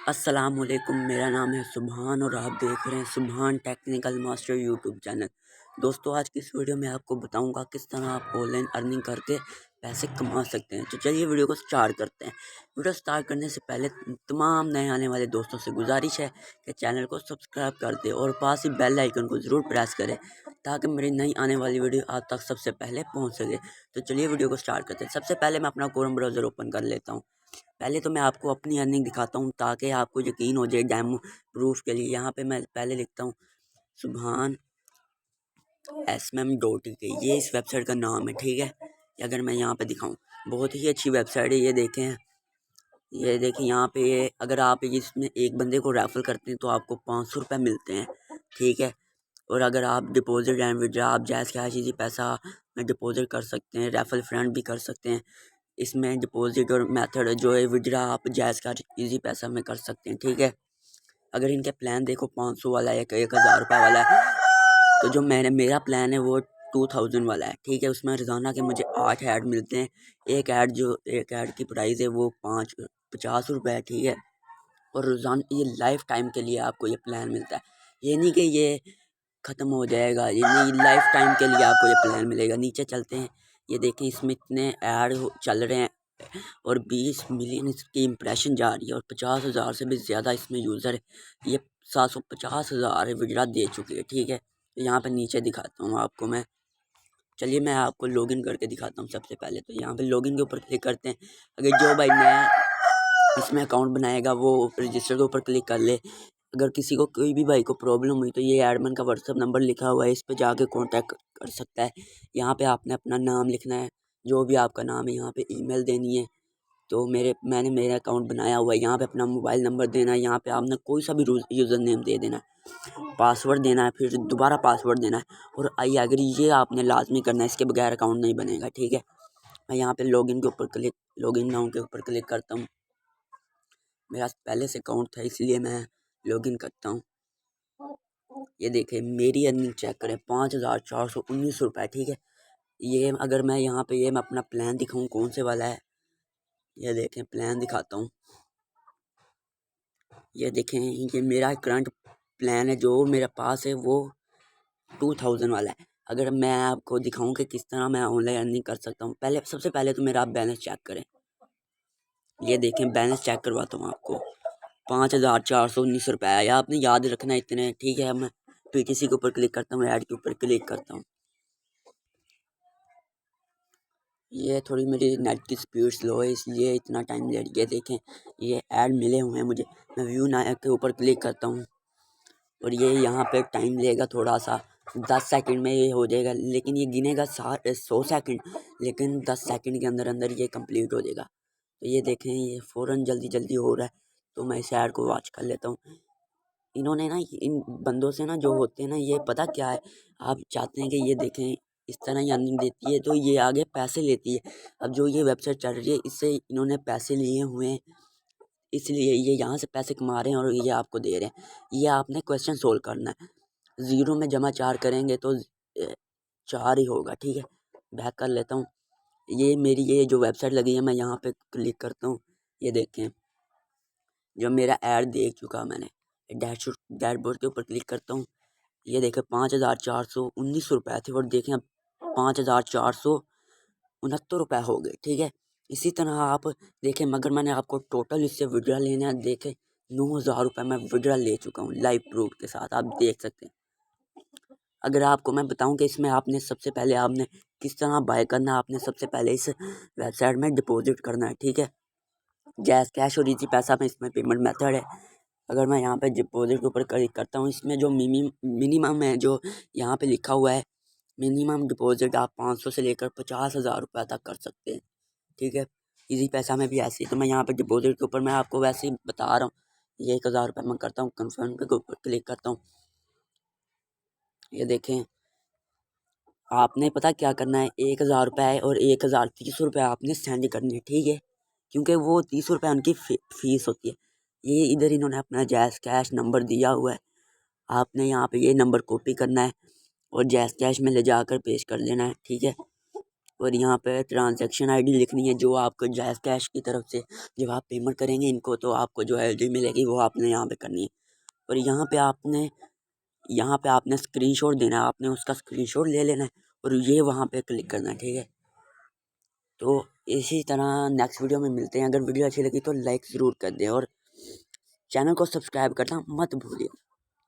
अस्सलामुअलैकुम, मेरा नाम है सुभान और आप देख रहे हैं सुभान टेक्निकल मास्टर यूट्यूब चैनल। दोस्तों, आज की इस वीडियो में आपको बताऊंगा किस तरह आप ऑनलाइन अर्निंग करके पैसे कमा सकते हैं। तो चलिए वीडियो को स्टार्ट करते हैं। वीडियो स्टार्ट करने से पहले तमाम नए आने वाले दोस्तों से गुजारिश है कि चैनल को सब्सक्राइब कर दें और पास ही बेल आइकन को ज़रूर प्रेस करें ताकि मेरी नई आने वाली वीडियो आप तक सबसे पहले पहुँच सके। तो चलिए वीडियो को स्टार्ट करते हैं। सबसे पहले मैं अपना क्रोम ब्राउज़र ओपन कर लेता हूँ। पहले तो मैं आपको अपनी अर्निंग दिखाता हूँ ताकि आपको यकीन हो जाए डेमो प्रूफ के लिए। यहाँ पे मैं पहले लिखता हूँ सुभान SMM.tk, ये इस वेबसाइट का नाम है, ठीक है। अगर मैं यहाँ पे दिखाऊँ, बहुत ही अच्छी वेबसाइट है, ये देखें यहाँ पे। अगर आप इसमें एक बंदे को रेफर करते हैं तो आपको 500 रुपये मिलते हैं, ठीक है। और अगर आप डिपॉजिट एंड विड्रा, आप जैस कैश इजी पैसा में डिपॉजिट कर सकते हैं, रेफर फ्रेंड भी कर सकते हैं। इसमें डिपॉजिट और मेथड जो है विड्रा आप जायज़ का इजी पैसा में कर सकते हैं, ठीक है। अगर इनके प्लान देखो 500 वाला है, 1000 रुपये वाला है, तो जो मेरा प्लान है वो 2000 वाला है, ठीक है। उसमें रोज़ाना के मुझे 8 ऐड मिलते हैं। एक ऐड की प्राइस है वो 50 रुपये है, ठीक है। और रोज़ाना ये लाइफ टाइम के लिए आपको ये प्लान मिलता है। ये नहीं कि ये ख़त्म हो जाएगा, ये नहीं, लाइफ टाइम के लिए आपको ये प्लान मिलेगा। नीचे चलते हैं, ये देखें इसमें इतने ऐड चल रहे हैं और 20 मिलियन इसकी इम्प्रेशन जा रही है और 50,000 से भी ज़्यादा इसमें यूज़र है। ये 750,000 विड्रा दे चुके हैं, ठीक है। यहाँ पे नीचे दिखाता हूँ आपको मैं। चलिए मैं आपको लॉगिन करके दिखाता हूँ। सबसे पहले तो यहाँ पे लॉगिन के ऊपर क्लिक करते हैं। अगर जो भाई नया इसमें अकाउंट बनाएगा वो रजिस्टर के ऊपर क्लिक कर ले। अगर किसी को कोई भी भाई को प्रॉब्लम हुई तो ये एडमिन का व्हाट्सअप नंबर लिखा हुआ है, इस पे जाके कांटेक्ट कर सकता है। यहाँ पे आपने अपना नाम लिखना है, जो भी आपका नाम है। यहाँ पे ईमेल देनी है, तो मैंने मेरा अकाउंट बनाया हुआ है। यहाँ पे अपना मोबाइल नंबर देना है। यहाँ पे आपने कोई सा भी यूज़र नेम दे देना है, पासवर्ड देना है, फिर दोबारा पासवर्ड देना है। और आई अगर ये आपने लाजमी करना है, इसके बगैर अकाउंट नहीं बनेगा, ठीक है। मैं यहाँ पे लॉगिन नाउ के ऊपर क्लिक करता हूँ। मेरा पहले से अकाउंट था इसलिए मैं लॉगिन करता हूँ। ये देखें मेरी अर्निंग चेक करें, 5419 रुपये, ठीक है। ये अगर मैं यहाँ पे मैं अपना प्लान दिखाऊँ कौन से वाला है, ये देखें प्लान दिखाता हूँ। ये देखें ये मेरा करंट प्लान है जो मेरे पास है वो 2000 वाला है। अगर मैं आपको दिखाऊं कि किस तरह मैं ऑनलाइन अर्निंग कर सकता हूँ, सबसे पहले तो मेरा आप बैलेंस चेक करें। ये देखें बैलेंस चेक करवाता हूँ आपको। 5419 रुपये है, आपने याद रखना है इतने, ठीक है। मैं फिर किसी के ऊपर क्लिक करता हूँ, ऐड के ऊपर क्लिक करता हूँ। ये थोड़ी मेरी नेट की स्पीड स्लो है इसलिए इतना टाइम ले रही है। देखें ये ऐड मिले हुए हैं मुझे। मैं व्यू नाउ के ऊपर क्लिक करता हूँ और ये यहाँ पे टाइम लेगा थोड़ा सा, 10 सेकंड में ये हो जाएगा। लेकिन ये गिनेगा 100 सेकंड, लेकिन 10 सेकंड के अंदर अंदर ये कंप्लीट हो जाएगा। तो ये देखें ये फ़ौरन जल्दी जल्दी हो रहा है, तो मैं इस ऐड को वॉच कर लेता हूँ। इन्होंने ना इन बंदों से ना जो होते हैं ना, ये पता क्या है, आप चाहते हैं कि ये देखें इस तरह ही अर्निंग देती है तो ये आगे पैसे लेती है। अब जो ये वेबसाइट चल रही है इससे इन्होंने पैसे लिए हुए हैं, इसलिए ये यहाँ से पैसे कमा रहे हैं और ये आपको दे रहे हैं। ये आपने क्वेश्चन सोल्व करना है। 0 में जमा 4 करेंगे तो 4 ही होगा, ठीक है। बैक कर लेता हूँ। ये मेरी ये जो वेबसाइट लगी है, मैं यहाँ पे क्लिक करता हूँ। ये देखें जब मेरा ऐड देख चुका मैंने, डैशबोर्ड के ऊपर क्लिक करता हूँ। ये देखें 5419 रुपये थे और देखें अब 5469 हो गए, ठीक है। इसी तरह आप देखें, मगर मैंने आपको टोटल इससे विड्रा लेना है। देखें 9000 रुपये मैं विड्रा ले चुका हूँ लाइव प्रूफ के साथ, आप देख सकते हैं। अगर आपको मैं बताऊं कि इसमें आपने सबसे पहले आपने किस तरह बाय करना है, आपने सबसे पहले इस वेबसाइट में डिपॉजिट करना है, ठीक है। जैस कैश और इजी पैसा में इसमें पेमेंट मेथड है। अगर मैं यहाँ पे डिपॉजिट के ऊपर क्लिक करता हूँ, इसमें जो मिनिमम है जो यहाँ पे लिखा हुआ है, मिनिमम डिपॉजिट आप 500 से लेकर 50,000 रुपये तक कर सकते हैं, ठीक है। इजी पैसा में भी ऐसे ही। तो मैं यहाँ पे डिपॉजिट के ऊपर मैं आपको वैसे ही बता रहा हूँ। ये 1000 रुपये मैं करता हूँ, कन्फर्म के ऊपर क्लिक करता हूँ। ये देखें आपने पता क्या करना है, 1000 रुपये और 1030 रुपये आपने सेंड करने हैं, ठीक है। क्योंकि वो 30 रुपये उनकी फीस होती है। ये इधर इन्होंने अपना जैस कैश नंबर दिया हुआ है, आपने यहाँ पे ये नंबर कॉपी करना है और जैस कैश में ले जाकर पेश कर देना है, ठीक है। और यहाँ पे ट्रांजैक्शन आईडी लिखनी है जो आपको जैज़ कैश की तरफ से जब आप पेमेंट करेंगे इनको तो आपको जो आईडी मिलेगी वो आपने यहाँ पे करनी है। और यहाँ पे आपने स्क्रीनशॉट देना है, आपने उसका स्क्रीनशॉट ले लेना है और ये वहाँ पे क्लिक करना है, ठीक है। तो इसी तरह नेक्स्ट वीडियो में मिलते हैं। अगर वीडियो अच्छी लगी तो लाइक ज़रूर कर दें और चैनल को सब्सक्राइब करना मत भूलिए।